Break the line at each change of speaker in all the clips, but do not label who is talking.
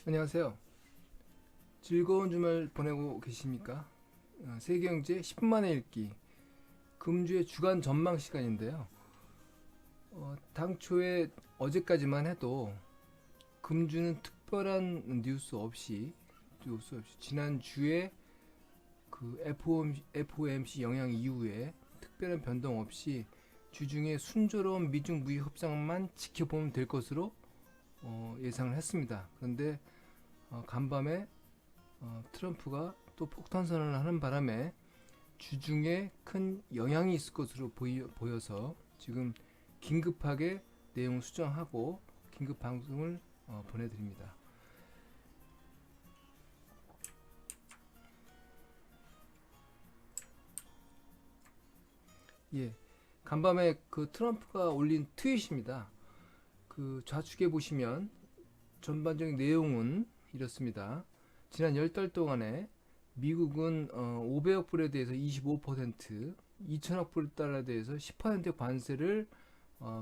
안녕하세요. 즐거운 주말 보내고 계십니까? 세계경제 10분 만에 읽기 금주의 주간 전망 시간인데요. 당초에 어제까지만 해도 금주는 특별한 뉴스 없이 지난주에 그 FOMC 영향 이후에 특별한 변동 없이 주중에 순조로운 미중 무역 협상만 지켜보면 될 것으로 예상을 했습니다. 그런데 간밤에 트럼프가 또 폭탄 선언을 하는 바람에 주중에 큰 영향이 있을 것으로 보여서 지금 긴급하게 내용을 수정하고 긴급 방송을 보내드립니다. 예, 간밤에 그 트럼프가 올린 트윗입니다. 그 좌측에 보시면 전반적인 내용은 이렇습니다. 지난 10달 동안에 미국은 500억 불에 대해서 25%, 2천억 불달러에 대해서 10% 관세를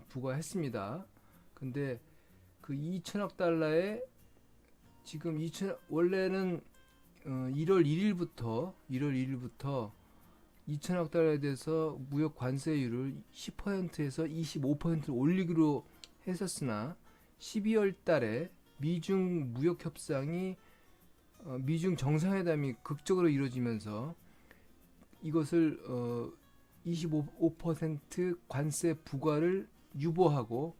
부과했습니다. 근데 그 2천억 달러에 지금 원래는 1월 1일부터 2천억 달러에 대해서 무역 관세율을 10%에서 25%로 올리기로 했었으나 12월 달에 미중 무역 협상이 미중 정상회담이 극적으로 이루어지면서 이것을 25% 관세 부과를 유보하고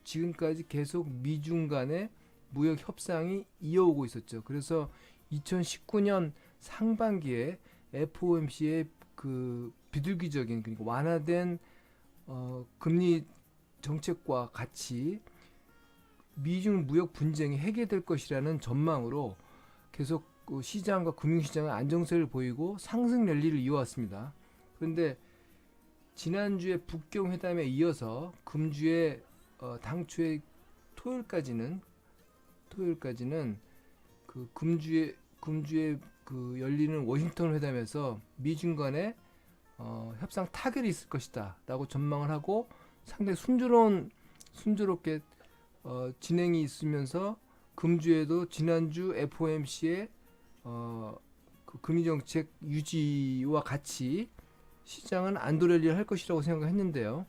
지금까지 계속 미중 간의 무역 협상이 이어오고 있었죠. 그래서 2019년 상반기에 FOMC의 그 비둘기적인 그러니까 완화된 금리 정책과 같이 미중 무역 분쟁이 해결될 것이라는 전망으로 계속 시장과 금융시장의 안정세를 보이고 상승 랠리를 이어왔습니다. 그런데 지난주에 북경 회담에 이어서 금주에 당초에 토요일까지는 그 금주에 그 열리는 워싱턴 회담에서 미중 간의 협상 타결이 있을 것이다라고 전망을 하고 상당히 순조롭게 진행이 있으면서 금주에도 지난주 FOMC의 그 금리정책 유지와 같이 시장은 안도랠리를 할 것이라고 생각했는데요.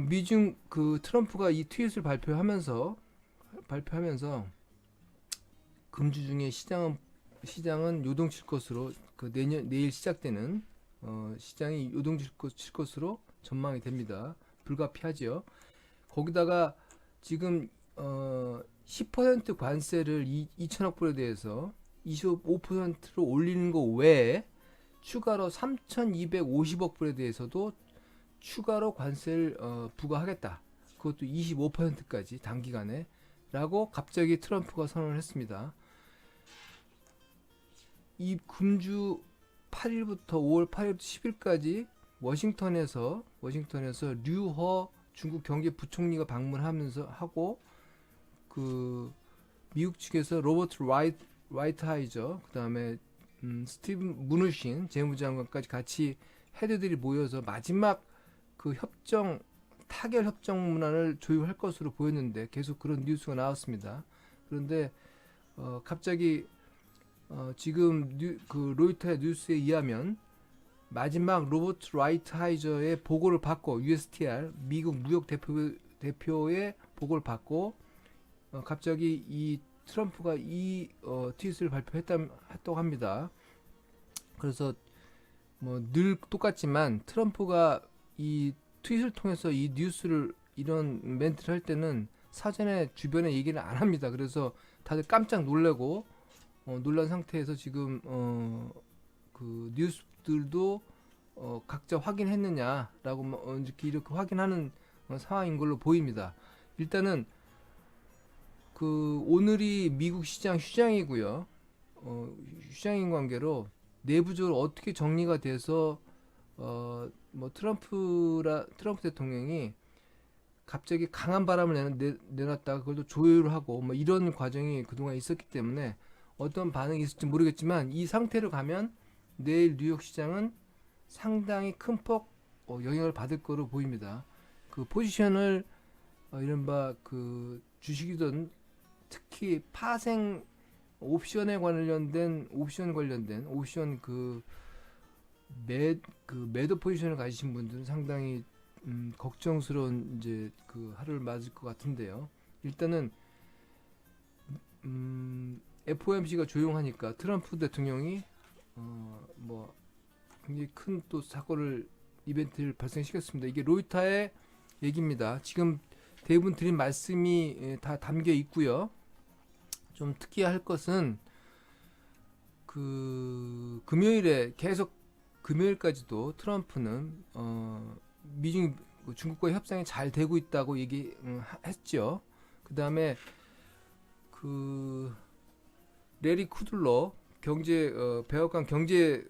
미중 그 트럼프가 이 트윗을 발표하면서 금주 중에 시장은 요동칠 것으로 그 내일 시작되는 시장이 요동칠 것으로 전망이 됩니다. 불가피하지요. 거기다가 지금 10% 관세를 2천억 불에 대해서 25%로 올리는 거 외에 추가로 3,250억 불에 대해서도 추가로 관세를 부과하겠다. 그것도 25%까지 단기간에 라고 갑자기 트럼프가 선언을 했습니다. 이 금주 8일부터 5월 8일부터 10일까지 워싱턴에서 류허 중국 경제부총리가 방문하면서 하고 그 미국 측에서 로버트 라이트하이저 그다음에 스티븐 무누신 재무장관까지 같이 헤드들이 모여서 마지막 그 타결 협정 문안을 조율할 것으로 보였는데 계속 그런 뉴스가 나왔습니다. 그런데 갑자기 지금 그 로이터 뉴스에 의하면 마지막 로버트 라이트하이저의 보고를 받고 USTR 미국 무역 대표의 보고를 받고 갑자기 이 트럼프가 이 트윗을 발표했다고 합니다. 그래서 뭐 늘 똑같지만 트럼프가 이 트윗을 통해서 이 뉴스를 이런 멘트를 할 때는 사전에 주변에 얘기를 안 합니다. 그래서 다들 깜짝 놀라고 놀란 상태에서 지금 그 뉴스들도 각자 확인했느냐라고 이렇게 확인하는 상황인 걸로 보입니다. 일단은 그 오늘이 미국 시장 휴장이고요. 휴장인 관계로 내부적으로 어떻게 정리가 돼서 뭐 트럼프 대통령이 갑자기 강한 바람을 내놨다가 그걸 또 조율을 하고 뭐 이런 과정이 그동안 있었기 때문에 어떤 반응이 있을지 모르겠지만 이 상태로 가면 내일 뉴욕 시장은 상당히 큰 폭 영향을 받을 거로 보입니다. 그 포지션을 이른바 그 주식이든 특히 파생 옵션에 관련된 옵션 매도 포지션을 가지신 분들은 상당히 걱정스러운 이제 그 하루를 맞을 것 같은데요. 일단은 FOMC가 조용하니까 트럼프 대통령이 뭐 굉장히 큰 또 사건을 이벤트를 발생시켰습니다. 이게 로이터의 얘기입니다. 지금 대부분 드린 말씀이 다 담겨 있고요. 좀 특이할 것은 그 금요일에 계속 금요일까지도 트럼프는 미중 중국과 협상이 잘 되고 있다고 얘기했죠. 그 다음에 그 레리 쿠들러 백악관 경제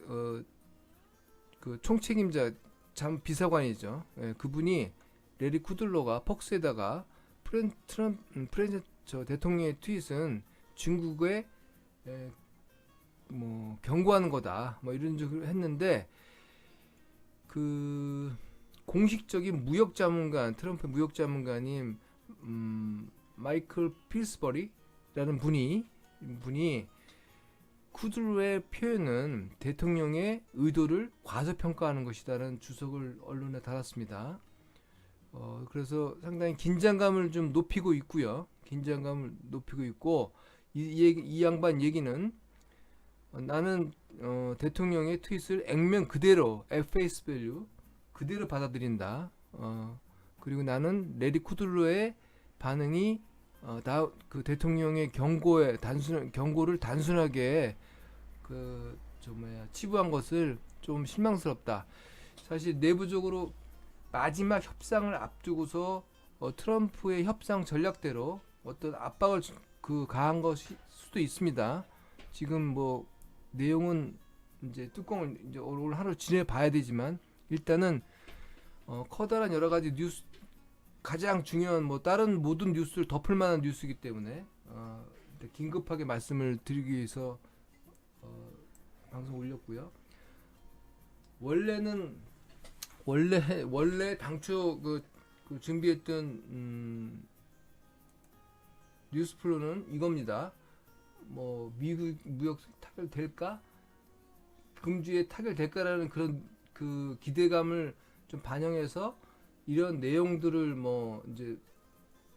그 총책임자 참 비서관이죠. 예, 그분이 레리 쿠들러가 폭스에다가 저 대통령의 트윗은 중국에 뭐 경고하는 거다 뭐 이런 식으로 했는데 그 공식적인 트럼프 무역 자문관인 마이클 필스버리라는 분이 쿠들러의 표현은 대통령의 의도를 과소평가하는 것이다라는 주석을 언론에 달았습니다. 그래서 상당히 긴장감을 좀 높이고 있고요. 이 양반 얘기는 나는 대통령의 트윗을 액면 그대로 face value 그대로 받아들인다. 그리고 나는 레리 쿠들러의 반응이 그 대통령의 경고를 단순하게 치부한 것을 좀 실망스럽다. 사실 내부적으로 마지막 협상을 앞두고서 트럼프의 협상 전략대로 어떤 압박을 가한 것일 수도 있습니다. 지금 뭐 내용은 이제 뚜껑을 이제 오늘 하루 지내봐야 되지만 일단은 커다란 여러 가지 뉴스 가장 중요한 뭐 다른 모든 뉴스를 덮을 만한 뉴스이기 때문에 긴급하게 말씀을 드리기 위해서 방송 올렸고요. 원래 당초 그 준비했던 뉴스 플로는 이겁니다. 뭐 미국 무역 타결될까? 금주에 타결될까라는 그런 그 기대감을 좀 반영해서 이런 내용들을 뭐 이제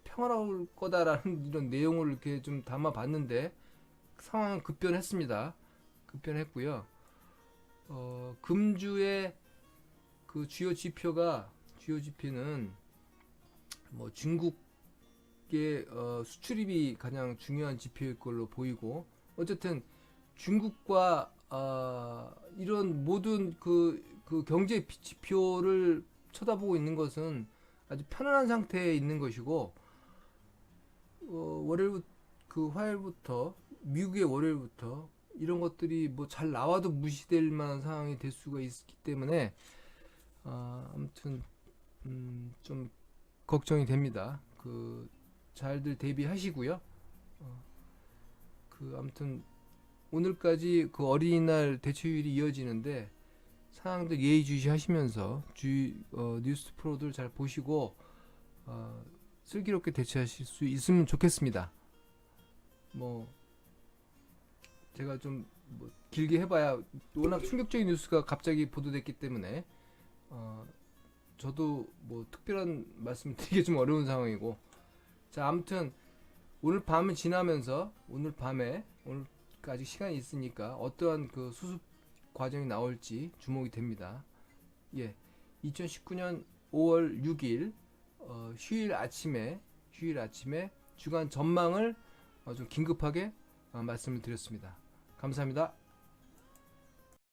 평화로울 거다라는 이런 내용을 이렇게 좀 담아봤는데 상황은 급변했고요. 금주의 그 주요 지표는 뭐 중국의 수출입이 가장 중요한 지표일 걸로 보이고 어쨌든 중국과 이런 모든 그 경제 지표를 쳐다보고 있는 것은 아주 편안한 상태에 있는 것이고 화요일부터 미국의 월요일부터 이런 것들이 뭐 잘 나와도 무시될 만한 상황이 될 수가 있기 때문에 아무튼 좀 걱정이 됩니다. 잘들 대비하시고요. 아무튼 오늘까지 그 어린이날 대체휴일이 이어지는데 상황들 예의주시하시면서 뉴스 프로들 잘 보시고 슬기롭게 대처하실 수 있으면 좋겠습니다. 뭐 제가 좀 뭐 길게 해봐야 워낙 충격적인 뉴스가 갑자기 보도됐기 때문에 저도 뭐 특별한 말씀을 드리기 좀 어려운 상황이고 자 아무튼 오늘 밤을 지나면서 오늘까지 시간이 있으니까 어떠한 그 수습 과정이 나올지 주목이 됩니다. 2019년 5월 6일 휴일 아침에 주간 전망을 좀 긴급하게 말씀을 드렸습니다. 감사합니다.